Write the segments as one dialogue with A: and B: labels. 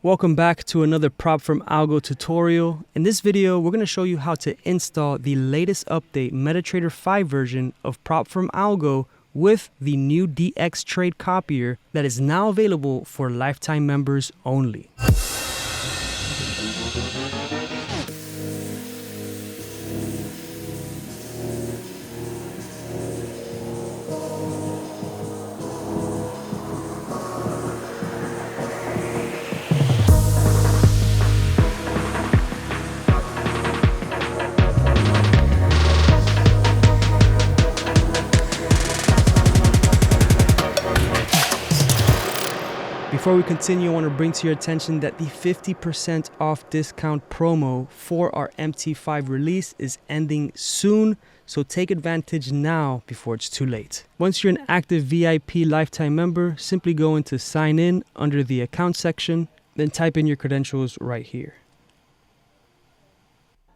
A: Welcome back to another PropFirm Algo tutorial. In this video, we're going to show you how to install the latest update MetaTrader 5 version of PropFirm Algo with the new DXTrade Copier that is now available for lifetime members only. Before we continue, I want to bring to your attention that the 50% off discount promo for our MT5 release is ending soon, so take advantage now before it's too late. Once you're an active VIP lifetime member, simply go into sign in under the account section, then type in your credentials right here.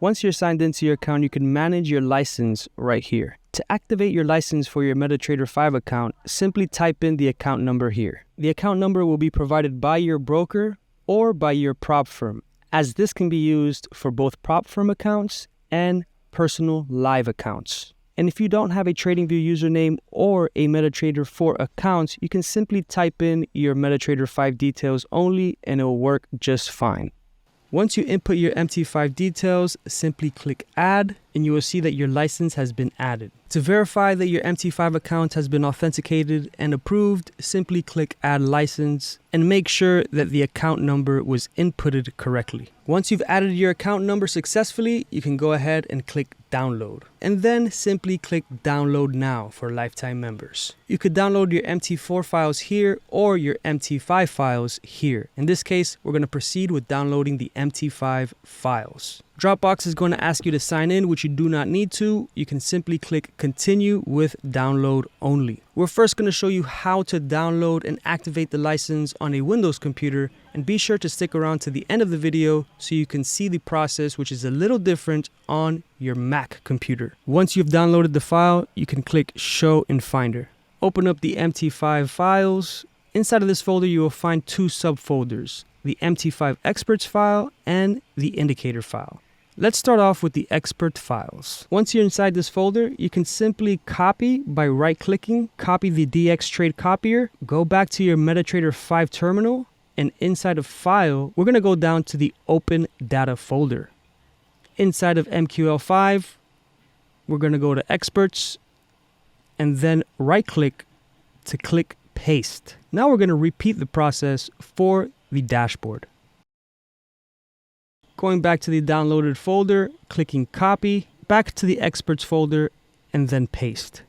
A: Once you're signed into your account, you can manage your license right here. To activate your license for your MetaTrader 5 account, simply type in the account number here. The account number will be provided by your broker or by your prop firm, as this can be used for both prop firm accounts and personal live accounts. And if you don't have a TradingView username or a MetaTrader 4 account, you can simply type in your MetaTrader 5 details only and it will work just fine. Once you input your MT5 details, simply click Add, and you will see that your license has been added. To verify that your MT5 account has been authenticated and approved, simply click Add License and make sure that the account number was inputted correctly. Once you've added your account number successfully, you can go ahead and click Download. And then simply click Download Now for lifetime members. You could download your MT4 files here or your MT5 files here. In this case, we're going to proceed with downloading the MT5 files. Dropbox is going to ask you to sign in, which you do not need to. You can simply click Continue with Download Only. We're first going to show you how to download and activate the license on a Windows computer, and be sure to stick around to the end of the video so you can see the process, which is a little different on your Mac computer. Once you've downloaded the file, you can click Show in Finder. Open up the MT5 files. Inside of this folder, you will find two subfolders: the MT5 experts file and the indicator file. Let's start off with the expert files. Once you're inside this folder, you can simply copy by right-clicking, copy the DXTrade Copier, go back to your MetaTrader 5 terminal, and inside of File, we're going to go down to the Open Data folder. Inside of MQL5, we're going to go to Experts, and then right-click to click Paste. Now we're going to repeat the process for the dashboard. Going back to the downloaded folder, clicking Copy, back to the Experts folder, and then Paste.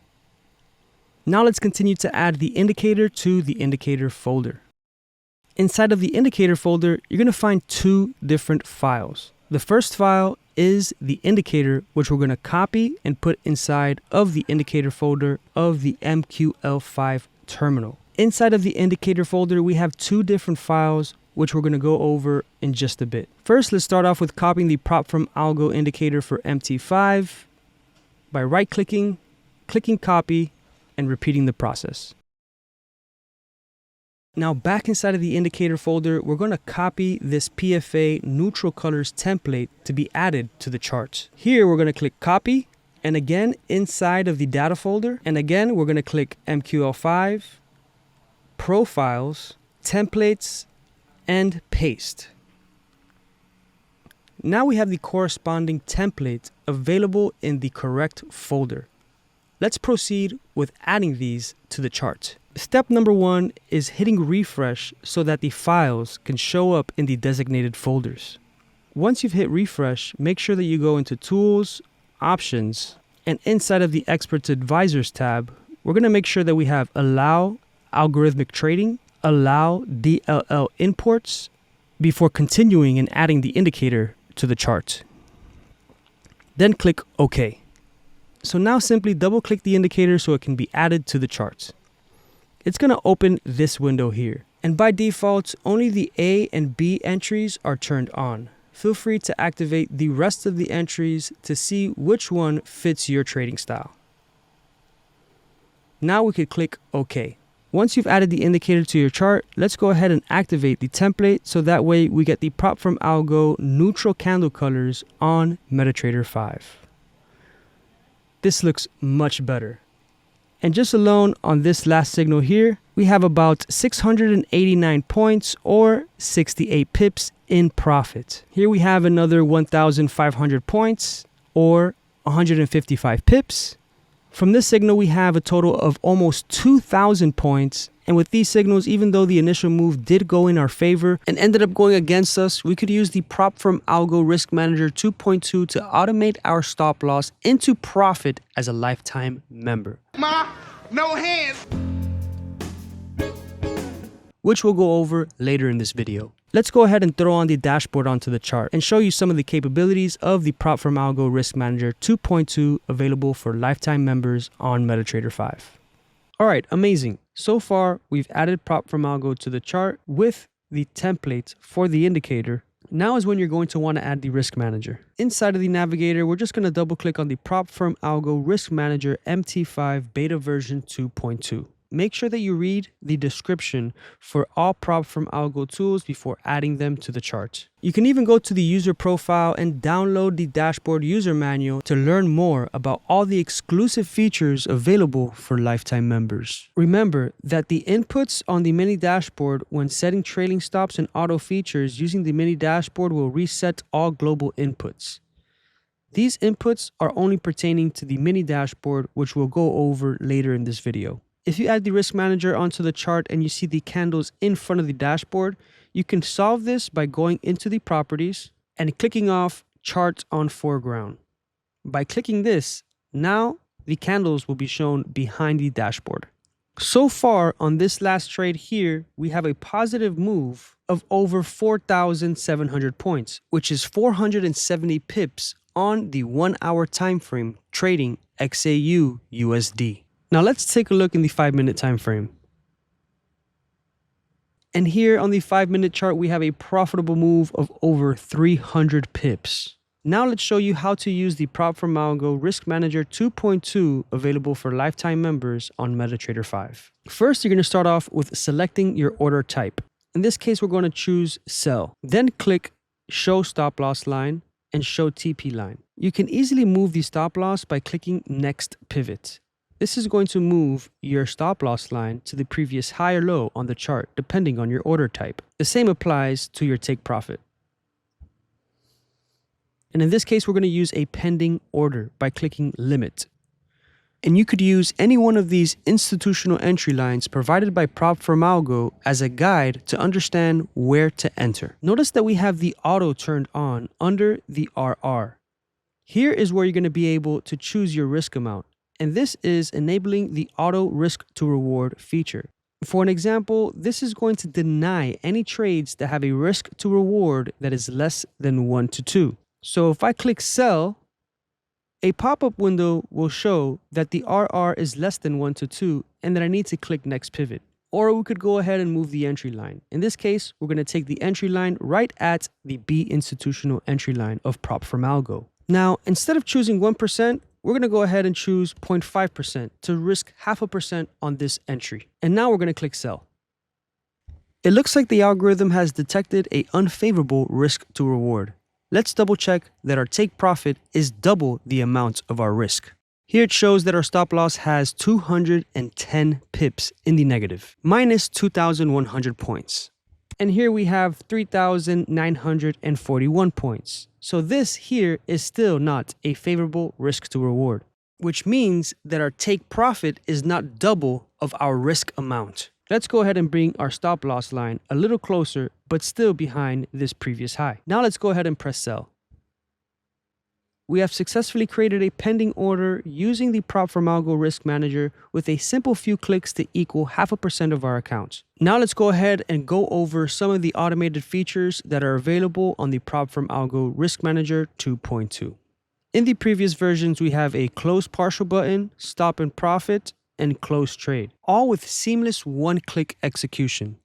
A: Now let's continue to add the indicator to the indicator folder. Inside of the indicator folder, you're going to find two different files. The first file is the indicator, which we're going to copy and put inside of the indicator folder of the MQL5 terminal. Inside of the indicator folder, we have two different files, which we're going to go over in just a bit. First, let's start off with copying the PropFirm Algo indicator for MT5 by right-clicking, clicking Copy, and repeating the process. Now back inside of the indicator folder, we're going to copy this PFA neutral colors template to be added to the charts. Here, we're going to click Copy, and again inside of the data folder, and again, we're going to click MQL5, Profiles, Templates, and Paste. Now we have the corresponding template available in the correct folder. Let's proceed with adding these to the chart. Step number 1 is hitting refresh so that the files can show up in the designated folders. Once you've hit refresh, make sure that you go into Tools, Options, and inside of the Experts Advisors tab, we're going to make sure that we have Allow Algorithmic Trading, Allow DLL Imports, before continuing and adding the indicator to the chart. Then click OK. So now simply double click the indicator so it can be added to the charts. It's going to open this window here. And by default, only the A and B entries are turned on. Feel free to activate the rest of the entries to see which one fits your trading style. Now we could click OK. Once you've added the indicator to your chart, let's go ahead and activate the template so that way we get the PropFirm Algo neutral candle colors on MetaTrader 5. This looks much better. And just alone on this last signal here, we have about 689 points or 68 pips in profit. Here we have another 1,500 points or 155 pips. From this signal, we have a total of almost 2,000 points. And with these signals, even though the initial move did go in our favor and ended up going against us, we could use the PropFirm Algo Risk Manager 2.2 to automate our stop loss into profit as a lifetime member.
B: No hands!
A: Which we'll go over later in this video. Let's go ahead and throw on the dashboard onto the chart and show you some of the capabilities of the PropFirm Algo Risk Manager 2.2 available for lifetime members on MetaTrader 5. Alright, amazing. So far, we've added PropFirm Algo to the chart with the template for the indicator. Now is when you're going to want to add the Risk Manager. Inside of the navigator, we're just going to double click on the PropFirm Algo Risk Manager MT5 Beta version 2.2. Make sure that you read the description for all PropFirm Algo tools before adding them to the chart. You can even go to the user profile and download the dashboard user manual to learn more about all the exclusive features available for lifetime members. Remember that the inputs on the mini dashboard when setting trailing stops and auto features using the mini dashboard will reset all global inputs. These inputs are only pertaining to the mini dashboard, which we'll go over later in this video. If you add the Risk Manager onto the chart and you see the candles in front of the dashboard, you can solve this by going into the properties and clicking off Chart on Foreground. By clicking this, now the candles will be shown behind the dashboard. So far on this last trade here, we have a positive move of over 4,700 points, which is 470 pips on the 1 hour time frame trading XAU USD. Now let's take a look in the 5-minute time frame. And here on the 5-minute chart, we have a profitable move of over 300 pips. Now let's show you how to use the PropFirm Algo Risk Manager 2.2 available for lifetime members on MetaTrader 5. First, you're going to start off with selecting your order type. In this case, we're going to choose sell. Then click show stop loss line and show TP line. You can easily move the stop loss by clicking next pivot. This is going to move your stop loss line to the previous high or low on the chart, depending on your order type. The same applies to your take profit. And in this case, we're going to use a pending order by clicking limit. And you could use any one of these institutional entry lines provided by PropFirm Algo as a guide to understand where to enter. Notice that we have the auto turned on under the RR. Here is where you're going to be able to choose your risk amount. And this is enabling the auto risk to reward feature. For an example, this is going to deny any trades that have a risk to reward that is less than 1 to 2. So if I click sell, a pop-up window will show that the RR is less than 1 to 2 and that I need to click next pivot. Or we could go ahead and move the entry line. In this case, we're going to take the entry line right at the B institutional entry line of PropFirm Algo. Now, instead of choosing 1%, we're going to go ahead and choose 0.5% to risk 0.5% on this entry. And now we're going to click sell. It looks like the algorithm has detected an unfavorable risk to reward. Let's double check that our take profit is double the amount of our risk. Here it shows that our stop loss has 210 pips in the negative, minus 2,100 points. And here we have 3,941 points. So this here is still not a favorable risk to reward, which means that our take profit is not double of our risk amount. Let's go ahead and bring our stop loss line a little closer, but still behind this previous high. Now let's go ahead and press sell. We have successfully created a pending order using the PropFirm Algo Risk Manager with a simple few clicks to equal 0.5% of our account. Now let's go ahead and go over some of the automated features that are available on the PropFirm Algo Risk Manager 2.2. In the previous versions, we have a close partial button, stop and profit, and close trade, all with seamless one-click execution.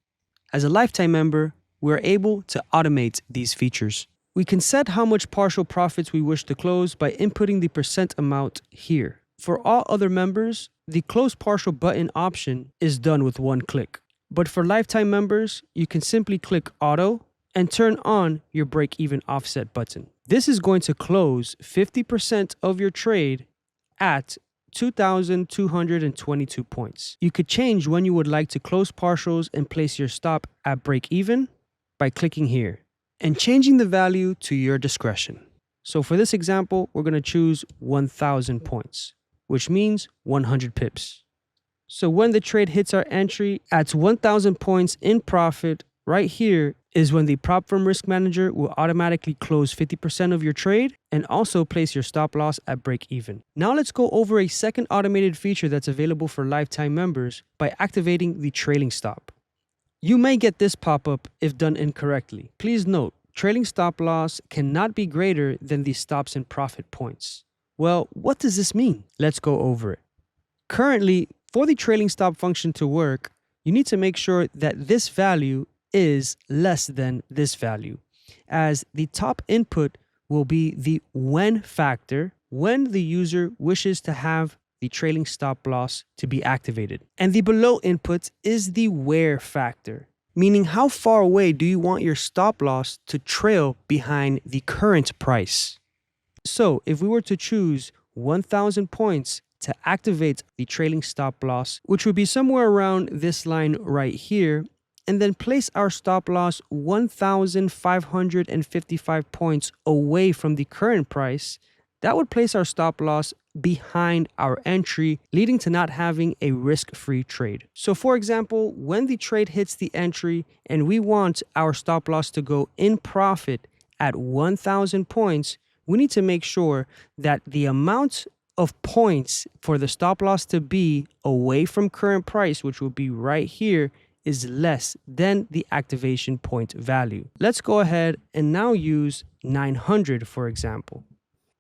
A: As a lifetime member, we're able to automate these features. We can set how much partial profits we wish to close by inputting the percent amount here. For all other members, the close partial button option is done with one click. But for lifetime members, you can simply click auto and turn on your break-even offset button. This is going to close 50% of your trade at 2,222 points. You could change when you would like to close partials and place your stop at break-even by clicking here and changing the value to your discretion. So for this example, we're going to choose 1,000 points, which means 100 pips. So when the trade hits our entry at 1,000 points in profit, right here is when the PropFirm Risk Manager will automatically close 50% of your trade and also place your stop loss at break even. Now let's go over a second automated feature that's available for lifetime members by activating the trailing stop. You may get this pop-up if done incorrectly. Please note, trailing stop loss cannot be greater than the stops in profit points. Well, what does this mean? Let's go over it. Currently, for the trailing stop function to work, you need to make sure that this value is less than this value, as the top input will be the when factor when the user wishes to have the trailing stop loss to be activated. And the below input is the where factor, meaning how far away do you want your stop loss to trail behind the current price. So if we were to choose 1,000 points to activate the trailing stop loss, which would be somewhere around this line right here, and then place our stop loss 1,555 points away from the current price, that would place our stop loss behind our entry, leading to not having a risk-free trade. So for example, when the trade hits the entry and we want our stop loss to go in profit at 1,000 points, we need to make sure that the amount of points for the stop loss to be away from current price, which will be right here, is less than the activation point value. Let's go ahead and now use 900, for example.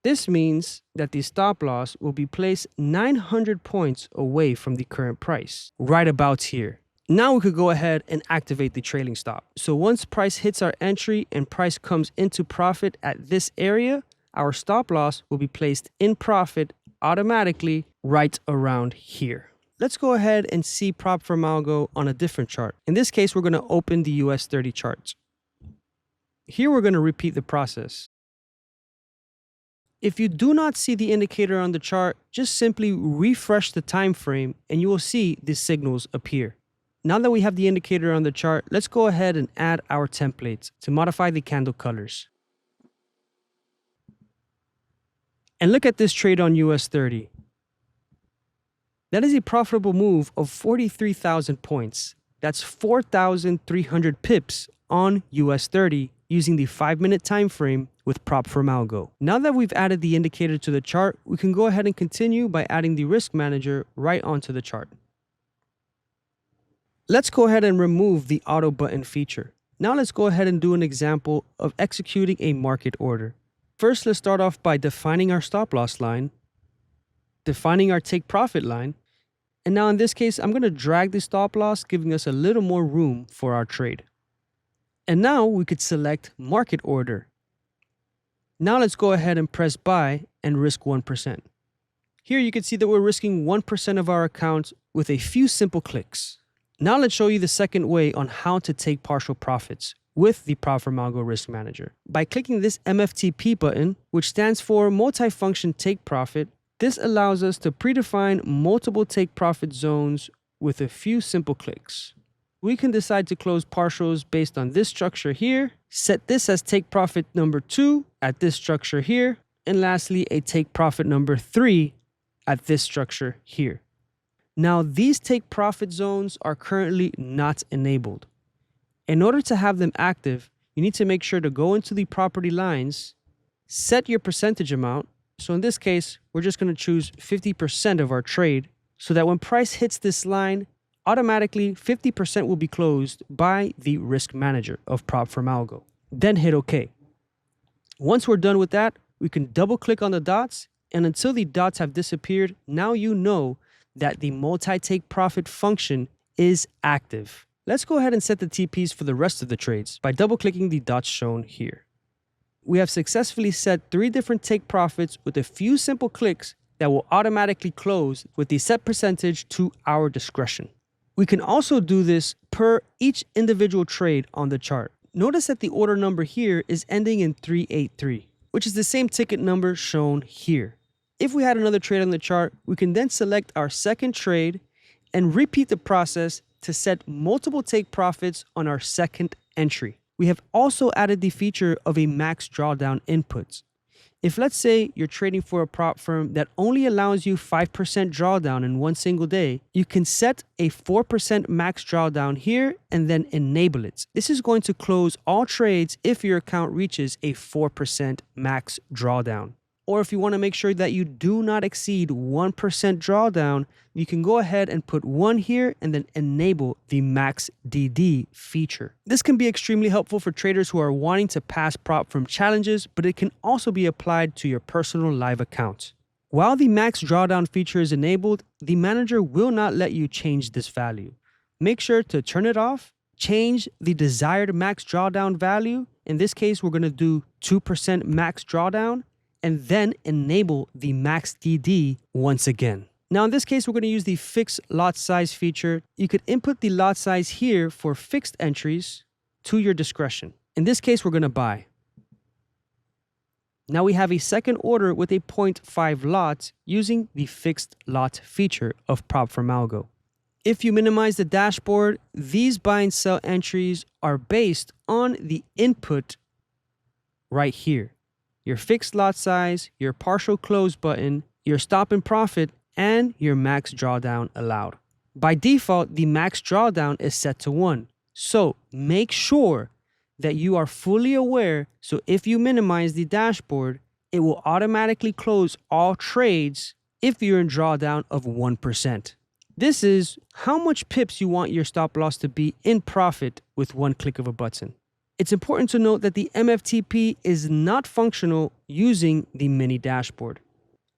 A: This means that the stop loss will be placed 900 points away from the current price, right about here. Now we could go ahead and activate the trailing stop. So once price hits our entry and price comes into profit at this area, our stop loss will be placed in profit automatically right around here. Let's go ahead and see PropFirm Algo on a different chart. In this case, we're going to open the US 30 chart. Here we're going to repeat the process. If you do not see the indicator on the chart, just simply refresh the time frame and you will see the signals appear. Now that we have the indicator on the chart, let's go ahead and add our templates to modify the candle colors. And look at this trade on US 30. That is a profitable move of 43,000 points. That's 4,300 pips on US 30 using the 5-minute time frame with PropFirm Algo. Now that we've added the indicator to the chart, we can go ahead and continue by adding the risk manager right onto the chart. Let's go ahead and remove the auto button feature. Now let's go ahead and do an example of executing a market order. First, let's start off by defining our stop loss line, defining our take profit line, and now in this case, I'm going to drag the stop loss, giving us a little more room for our trade. And now we could select market order. Now let's go ahead and press buy and risk 1%. Here you can see that we're risking 1% of our account with a few simple clicks. Now let's show you the second way on how to take partial profits with the PropFirm Algo Risk Manager. By clicking this MT5 button, which stands for Multifunction Take Profit, this allows us to predefine multiple take profit zones with a few simple clicks. We can decide to close partials based on this structure here, set this as take profit number 2 at this structure here, and lastly, a take profit number 3 at this structure here. Now, these take profit zones are currently not enabled. In order to have them active, you need to make sure to go into the property lines, set your percentage amount. So in this case, we're just going to choose 50% of our trade so that when price hits this line, automatically 50% will be closed by the risk manager of PropFirm Algo. Then hit OK. Once we're done with that, we can double click on the dots, and until the dots have disappeared, now you know that the multi-take profit function is active. Let's go ahead and set the TPs for the rest of the trades by double clicking the dots shown here. We have successfully set 3 different take profits with a few simple clicks that will automatically close with the set percentage to our discretion. We can also do this per each individual trade on the chart. Notice that the order number here is ending in 383, which is the same ticket number shown here. If we had another trade on the chart, we can then select our second trade and repeat the process to set multiple take profits on our second entry. We have also added the feature of a max drawdown input. If let's say you're trading for a prop firm that only allows you 5% drawdown in one single day, you can set a 4% max drawdown here and then enable it. This is going to close all trades if your account reaches a 4% max drawdown. Or if you want to make sure that you do not exceed 1% drawdown, you can go ahead and put 1 here and then enable the max DD feature. This can be extremely helpful for traders who are wanting to pass prop firm challenges, but it can also be applied to your personal live account. While the max drawdown feature is enabled, the manager will not let you change this value. Make sure to turn it off, change the desired max drawdown value. In this case, we're going to do 2% max drawdown, and then enable the max DD once again. Now in this case, we're going to use the fixed lot size feature. You could input the lot size here for fixed entries to your discretion. In this case, we're going to buy. Now we have a second order with a 0.5 lot using the fixed lot feature of PropFirm Algo. If you minimize the dashboard, these buy and sell entries are based on the input right here. Your fixed lot size, your partial close button, your stop and profit, and your max drawdown allowed. By default, the max drawdown is set to 1. So make sure that you are fully aware, so if you minimize the dashboard, it will automatically close all trades if you're in drawdown of 1%. This is how much pips you want your stop loss to be in profit with one click of a button. It's important to note that the MFTP is not functional using the mini dashboard.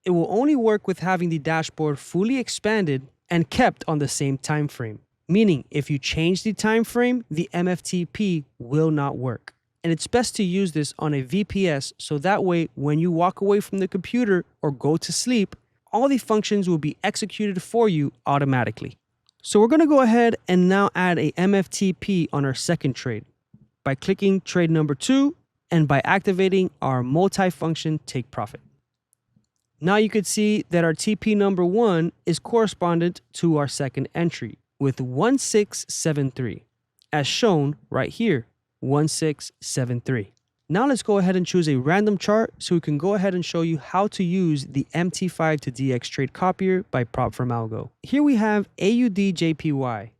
A: It will only work with having the dashboard fully expanded and kept on the same time frame. Meaning, if you change the time frame, the MFTP will not work. And it's best to use this on a VPS so that way when you walk away from the computer or go to sleep, all the functions will be executed for you automatically. So we're going to go ahead and now add a MFTP on our second trade by clicking trade number 2 and by activating our multi-function take profit. Now you could see that our TP number 1 is correspondent to our second entry with 1673, as shown right here, 1673. Now let's go ahead and choose a random chart so we can go ahead and show you how to use the MT5 to DXTrade Copier by PropFirm Algo. Here we have AUDJPY.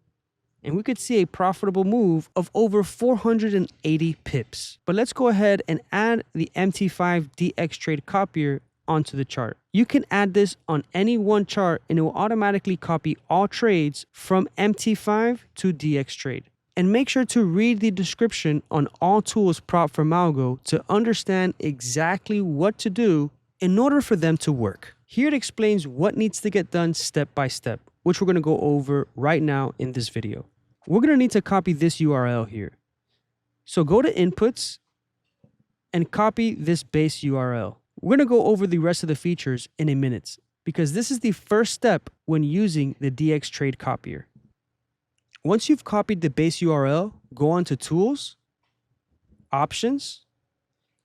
A: And we could see a profitable move of over 480 pips. But let's go ahead and add the MT5 DXTrade Copier onto the chart. You can add this on any one chart and it will automatically copy all trades from MT5 to DXTrade. And make sure to read the description on all tools PropFirm Algo to understand exactly what to do in order for them to work. Here it explains what needs to get done step by step, which we're going to go over right now in this video. We're going to need to copy this URL here. So go to Inputs and copy this base URL. We're going to go over the rest of the features in a minute because this is the first step when using the DXTrade Copier. Once you've copied the base URL, go on to Tools, Options,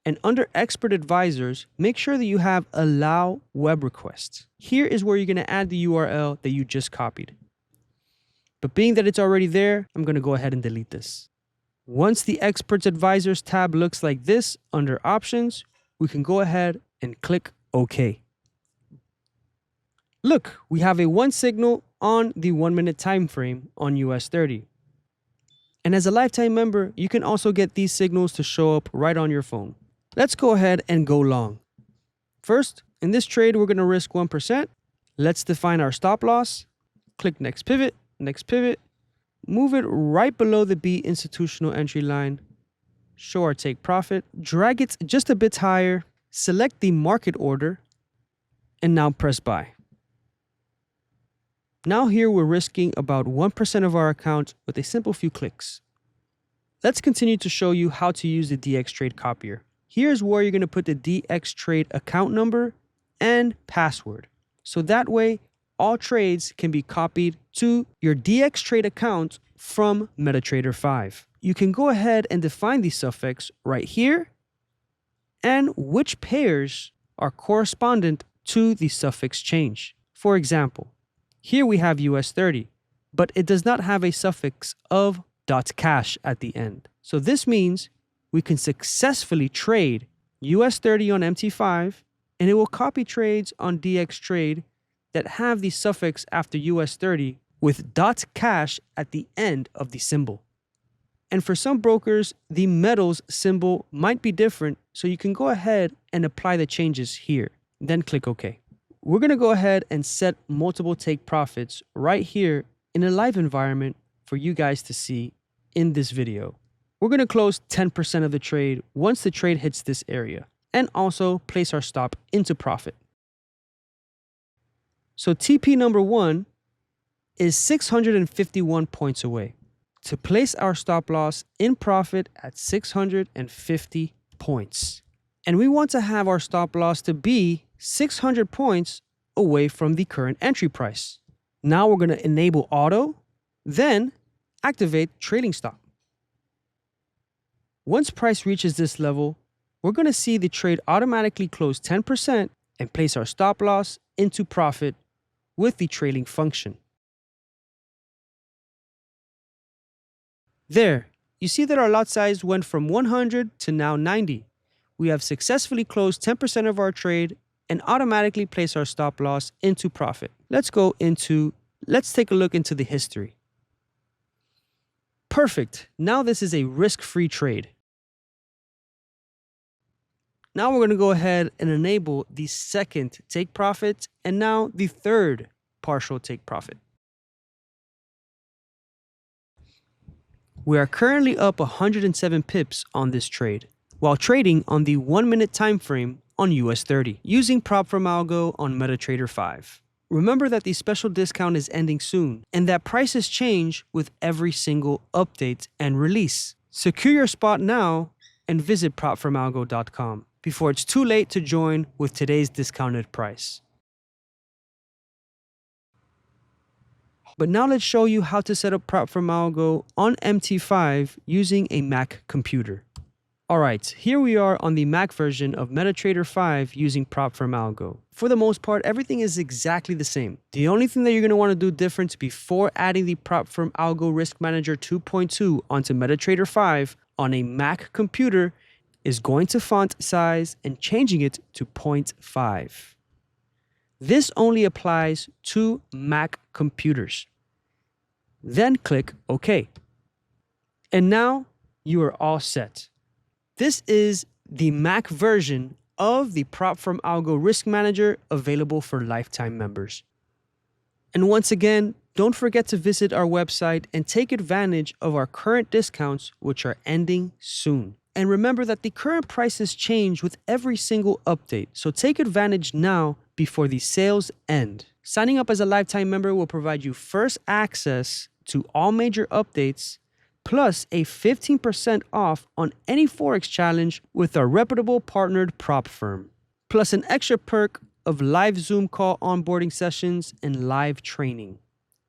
A: and under Expert Advisors, make sure that you have Allow Web Requests. Here is where you're going to add the URL that you just copied. But being that it's already there, I'm going to go ahead and delete this. Once the Experts Advisors tab looks like this under Options, we can go ahead and click OK. Look, we have a 1 signal on the 1 minute time frame on US 30. And as a lifetime member, you can also get these signals to show up right on your phone. Let's go ahead and go long. First, in this trade, we're going to risk 1%. Let's define our stop loss. Click Next Pivot, move it right below the B institutional entry line. Show our take profit, drag it just a bit higher, select the market order, and now press buy. Now here we're risking about 1% of our account with a simple few clicks. Let's continue to show you how to use the DXTrade Copier. Here's where you're going to put the DXTrade account number and password. So that way, all trades can be copied to your DXTrade account from MetaTrader 5. You can go ahead and define the suffix right here and which pairs are correspondent to the suffix change. For example, here we have US30, but it does not have a suffix of .cash at the end. So this means we can successfully trade US30 on MT5, and it will copy trades on DXTrade that have the suffix after US30 with .cash at the end of the symbol. And for some brokers, the metals symbol might be different, so you can go ahead and apply the changes here, then click OK. We're going to go ahead and set multiple take profits right here in a live environment for you guys to see in this video. We're going to close 10% of the trade once the trade hits this area, and also place our stop into profit. So TP number 1 is 651 points away. To place our stop loss in profit at 650 points. And we want to have our stop loss to be 600 points away from the current entry price. Now we're going to enable auto, then activate trailing stop. Once price reaches this level, we're going to see the trade automatically close 10% and place our stop loss into profit with the trailing function. There, you see that our lot size went from 100 to now 90. We have successfully closed 10% of our trade and automatically place our stop loss into profit. Let's take a look into the history. Perfect. Now this is a risk-free trade. Now we're going to go ahead and enable the second take profit and now the third partial take profit. We are currently up 107 pips on this trade, while trading on the 1-minute time frame on US30, using PropFirm Algo on MetaTrader 5. Remember that the special discount is ending soon, and that prices change with every single update and release. Secure your spot now and visit PropFirmAlgo.com before it's too late to join with today's discounted price. But now let's show you how to set up PropFirm Algo on MT5 using a Mac computer. Alright, here we are on the Mac version of MetaTrader 5 using PropFirm Algo. For the most part, everything is exactly the same. The only thing that you're going to want to do different before adding the PropFirm Algo Risk Manager 2.2 onto MetaTrader 5 on a Mac computer is going to font size and changing it to 0.5. This only applies to Mac computers. Then click OK. And now you are all set. This is the Mac version of the PropFirm Algo Risk Manager available for lifetime members. And once again, don't forget to visit our website and take advantage of our current discounts, which are ending soon. And remember that the current prices change with every single update, so take advantage now before the sales end. Signing up as a lifetime member will provide you first access to all major updates, plus a 15% off on any forex challenge with our reputable partnered prop firm, plus an extra perk of live Zoom call onboarding sessions and live training.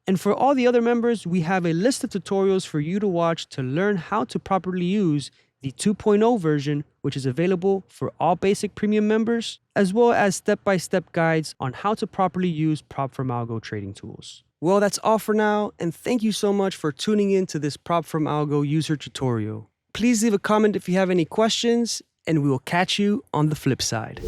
A: And for all the other members, we have a list of tutorials for you to watch to learn how to properly use the 2.0 version, which is available for all basic premium members, as well as step-by-step guides on how to properly use PropFirm Algo trading tools. Well, that's all for now, and thank you so much for tuning in to this PropFirm Algo user tutorial. Please leave a comment if you have any questions, and we will catch you on the flip side.